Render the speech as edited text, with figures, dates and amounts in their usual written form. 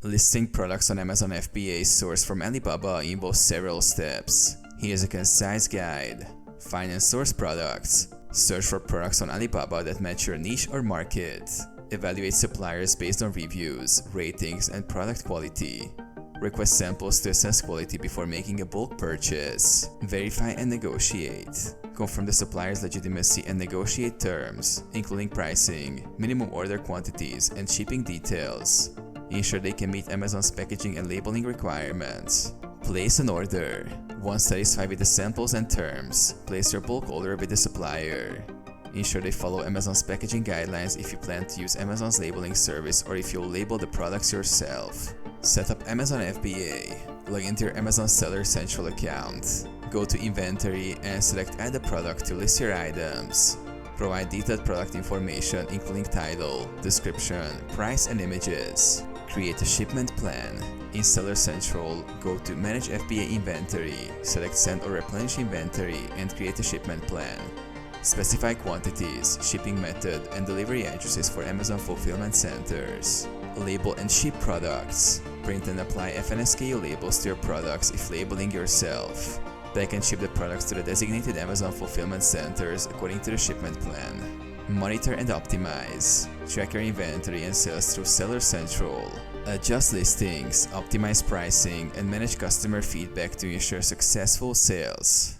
Listing products on Amazon FBA sourced from Alibaba involves several steps. Here's a concise guide. Find and source products. Search for products on Alibaba that match your niche or market. Evaluate suppliers based on reviews, ratings, and product quality. Request samples to assess quality before making a bulk purchase. Verify and negotiate. Confirm the supplier's legitimacy and negotiate terms, including pricing, minimum order quantities, and shipping details. Ensure they can meet Amazon's packaging and labeling requirements. Place an order. Once satisfied with the samples and terms, place your bulk order with the supplier. Ensure they follow Amazon's packaging guidelines if you plan to use Amazon's labeling service or if you'll label the products yourself. Set up Amazon FBA. Log into your Amazon Seller Central account. Go to Inventory and select Add a product to list your items. Provide detailed product information including title, description, price, and images. Create a shipment plan. In Seller Central, go to Manage FBA Inventory, select Send or Replenish Inventory, and create a shipment plan. Specify quantities, shipping method, and delivery addresses for Amazon fulfillment centers. Label and ship products. Print and apply FNSKU labels to your products if labeling yourself. Pack and ship the products to the designated Amazon fulfillment centers according to the shipment plan. Monitor and optimize. Track your inventory and sales through Seller Central. Adjust listings, optimize pricing, and manage customer feedback to ensure successful sales.